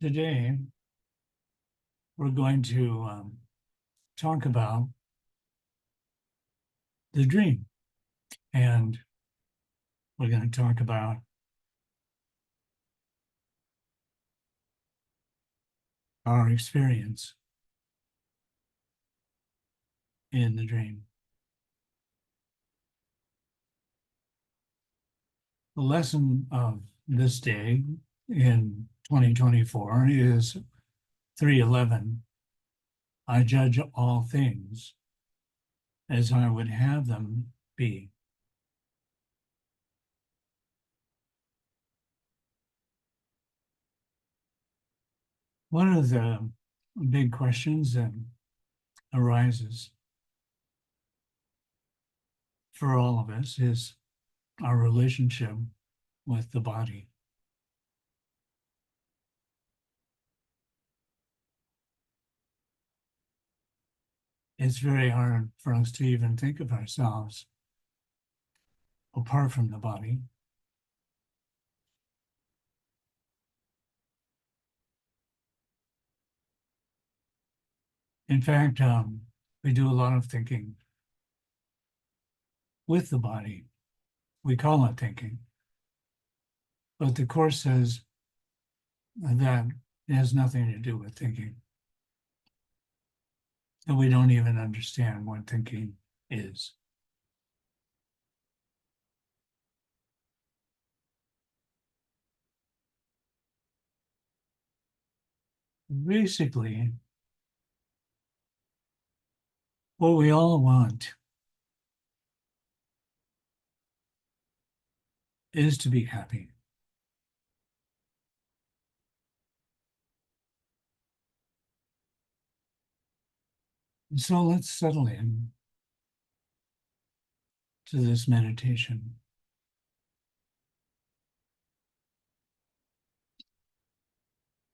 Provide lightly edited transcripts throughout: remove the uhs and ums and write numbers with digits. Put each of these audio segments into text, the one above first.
Today, we're going to talk about the dream, and we're going to talk about our experience in the dream. The lesson of this day in 2024 is 3:11. I judge all things as I would have them be. One of the big questions that arises for all of us is our relationship with the body. It's very hard for us to even think of ourselves apart from the body. In fact, we do a lot of thinking with the body. We call it thinking. But the Course says that it has nothing to do with thinking. And we don't even understand what thinking is. Basically, what we all want is to be happy. So let's settle in to this meditation.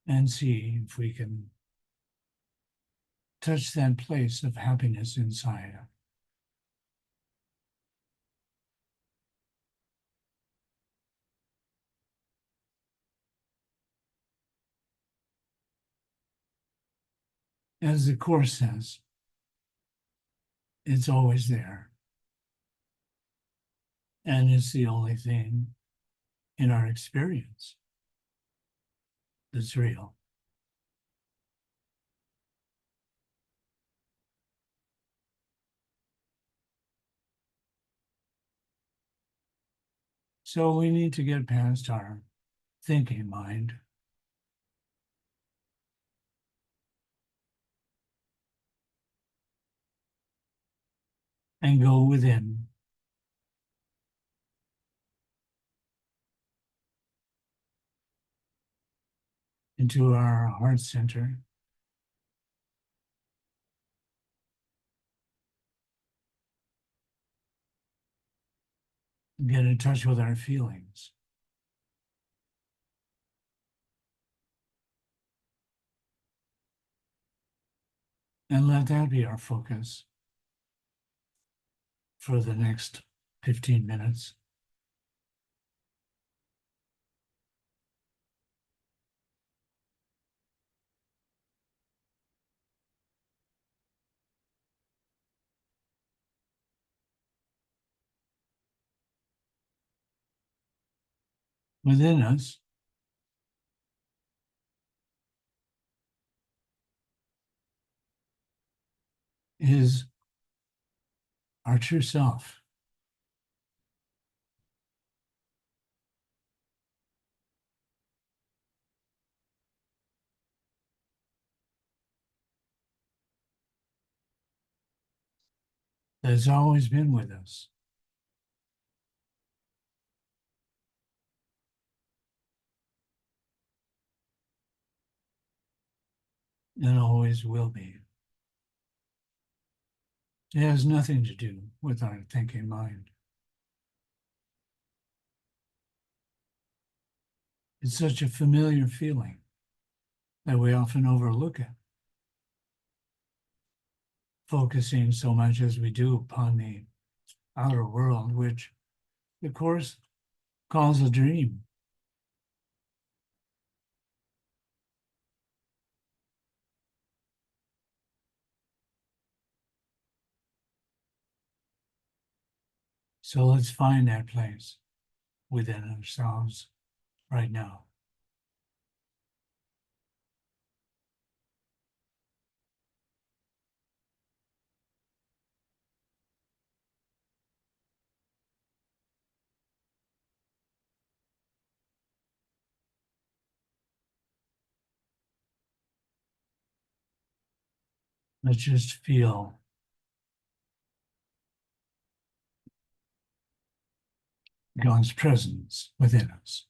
And see if we can touch that place of happiness inside. As the Course says, it's always there. And it's the only thing in our experience that's real. So we need to get past our thinking mind and go within into our heart center. Get in touch with our feelings. And let that be our focus for the next 15 minutes. Within us is our true self. That's always been with us. And always will be. It has nothing to do with our thinking mind. It's such a familiar feeling that we often overlook it, focusing so much as we do upon the outer world, which the Course calls a dream. So let's find that place within ourselves right now. Let's just feel God's presence within us.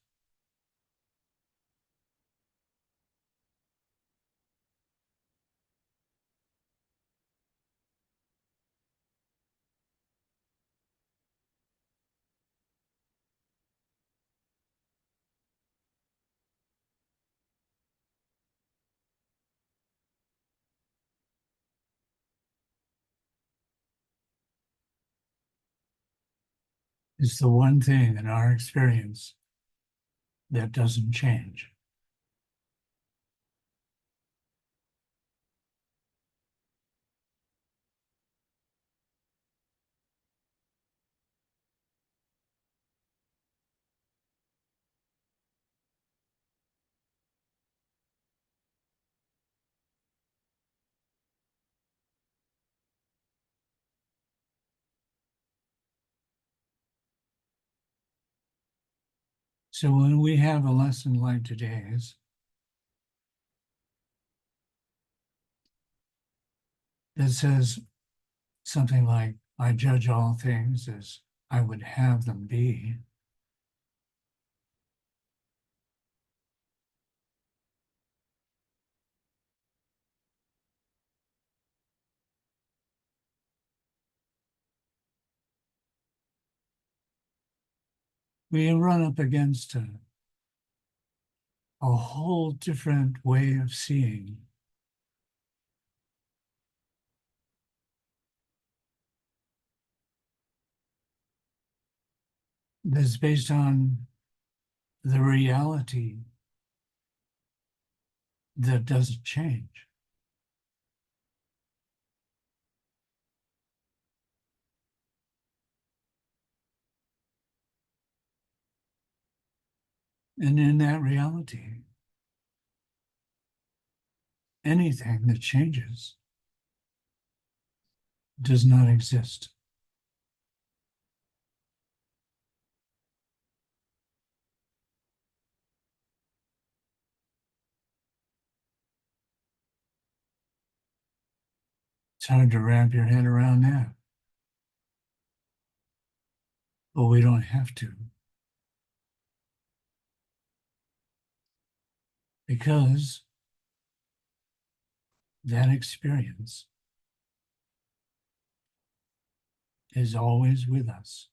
It's the one thing in our experience that doesn't change. So when we have a lesson like today's that says something like, I judge all things as I would have them be, we run up against a whole different way of seeing. That's based on the reality that doesn't change. And in that reality, anything that changes does not exist. It's hard to wrap your head around that, but we don't have to, because that experience is always with us.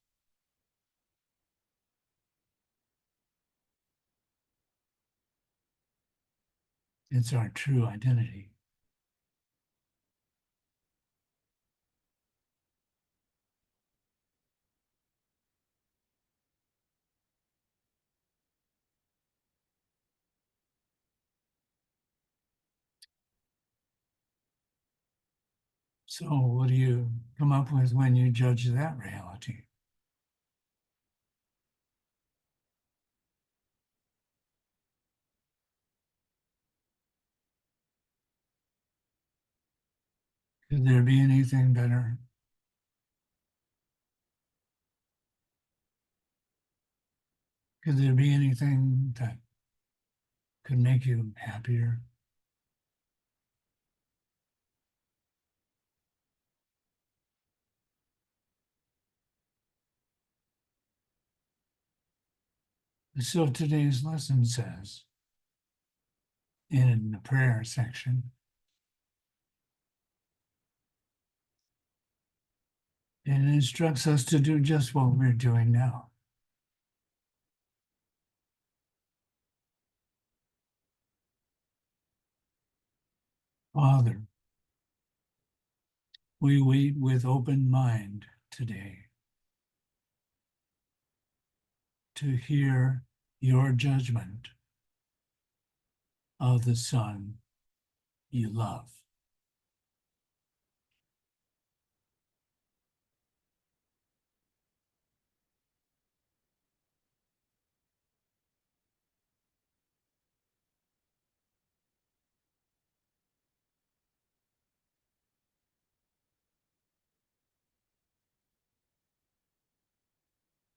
It's our true identity. So what do you come up with when you judge that reality? Could there be anything better? Could there be anything that could make you happier? So today's lesson says, in the prayer section, it instructs us to do just what we're doing now. Father, we wait with open mind today to hear your judgment of the Son you love.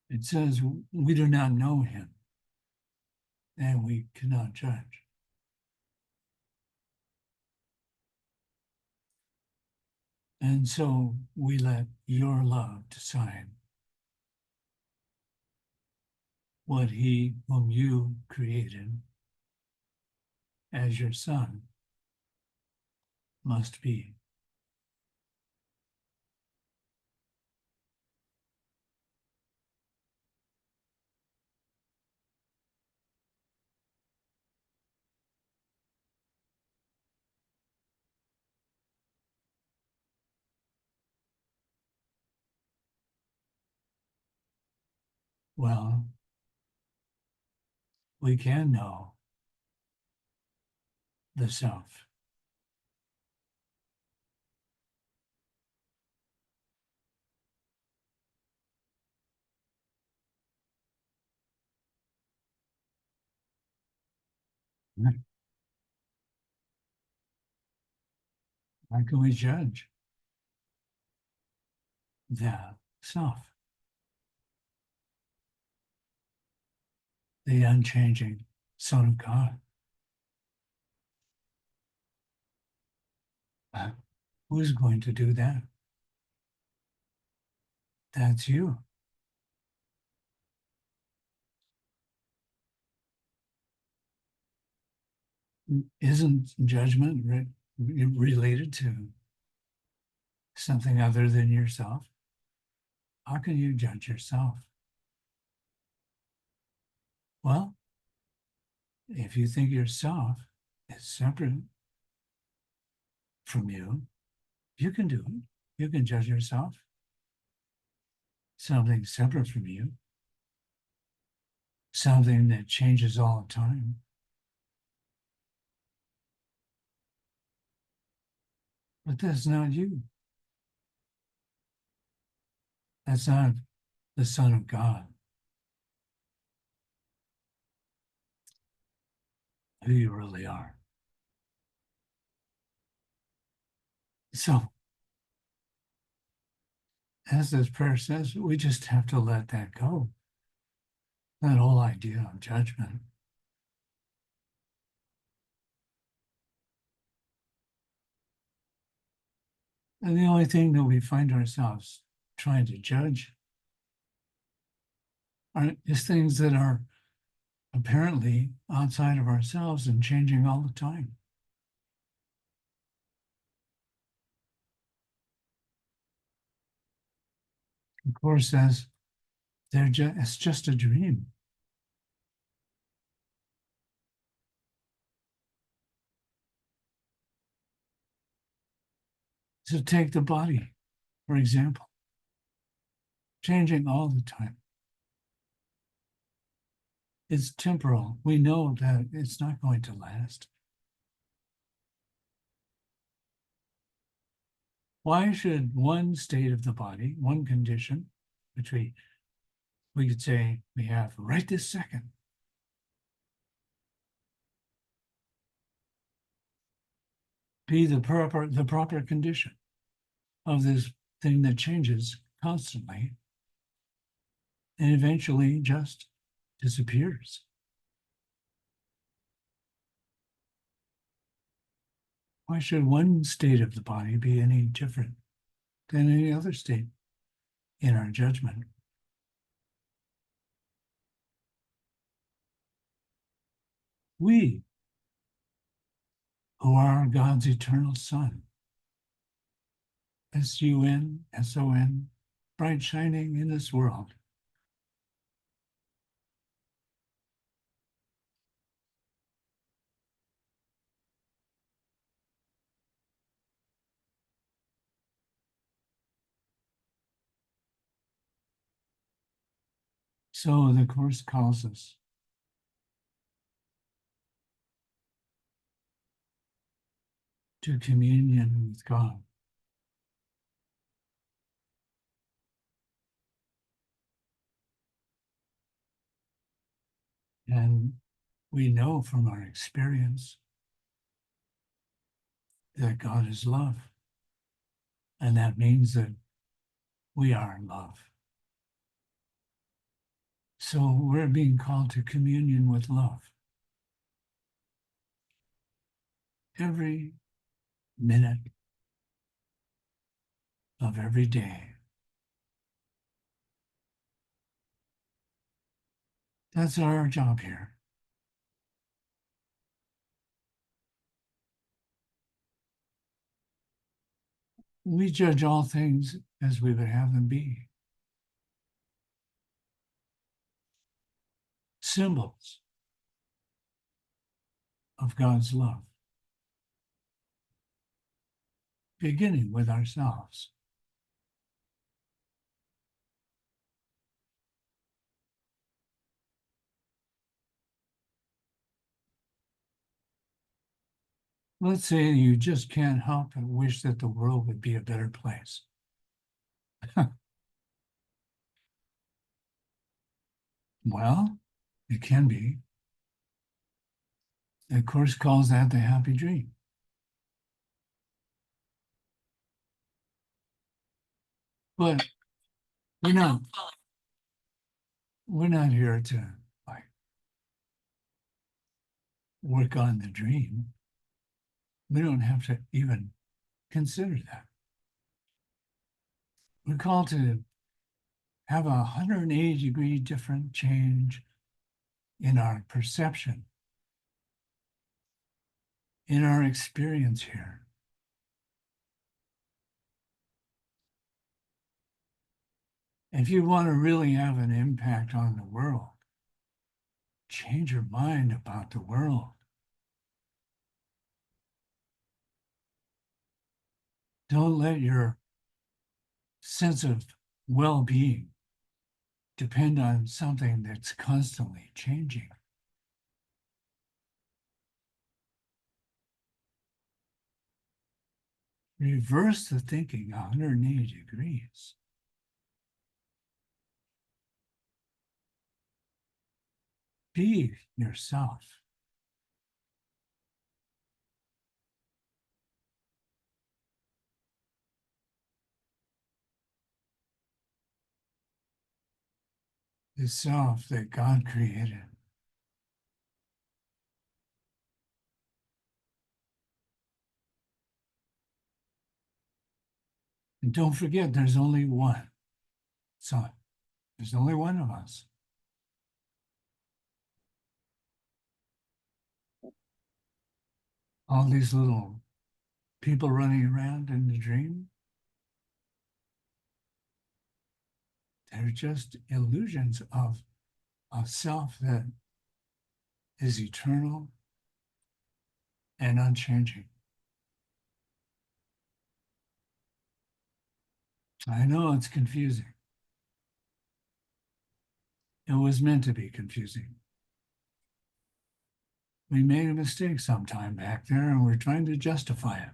It says we do not know him and we cannot judge. And so we let your love decide what he whom you created as your son must be. Well, we can know the self. How can we judge that self, the unchanging Son of God? Who's going to do that? That's you. Isn't judgment related to something other than yourself? How can you judge yourself? Well, if you think yourself is separate from you, you can do it. You can judge yourself. Something separate from you, something that changes all the time. But that's not you. That's not the Son of God, who you really are. So, as this prayer says, we just have to let that go. That whole idea of judgment. And the only thing that we find ourselves trying to judge is things that are apparently outside of ourselves and changing all the time. The Course says it's just a dream. So take the body, for example, changing all the time. It's temporal. We know that it's not going to last. Why should one state of the body, one condition, which we could say we have right this second, be the proper condition of this thing that changes constantly and eventually just disappears? Why should one state of the body be any different than any other state in our judgment? We, who are God's eternal Son, SUN, bright shining in this world, so the Course calls us to communion with God. And we know from our experience that God is love. And that means that we are love. So we're being called to communion with love every minute of every day. That's our job here. We judge all things as we would have them be. Symbols of God's love, beginning with ourselves. Let's say you just can't help but wish that the world would be a better place. Well, it can be. The Course calls that the happy dream. But we're not we're not here to like work on the dream. We don't have to even consider that. We're called to have a 180-degree different change in our perception, in our experience here. If you want to really have an impact on the world, change your mind about the world. Don't let your sense of well-being depend on something that's constantly changing. Reverse the thinking 180 degrees. Be yourself. The self that God created. And don't forget, there's only one son. There's only one of us. All these little people running around in the dream, they're just illusions of a self that is eternal and unchanging. I know it's confusing. It was meant to be confusing. We made a mistake sometime back there and we're trying to justify it.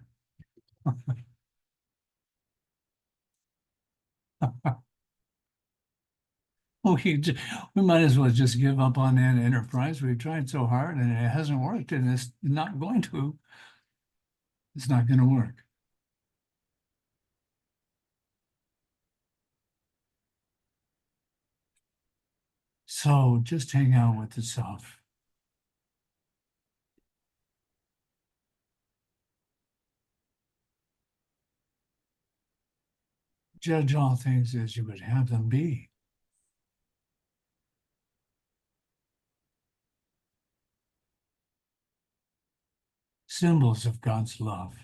we might as well just give up on that enterprise. We've tried so hard and it hasn't worked, and it's not going to. It's not going to work. So just hang out with the self. Judge all things as you would have them be. Symbols of God's love.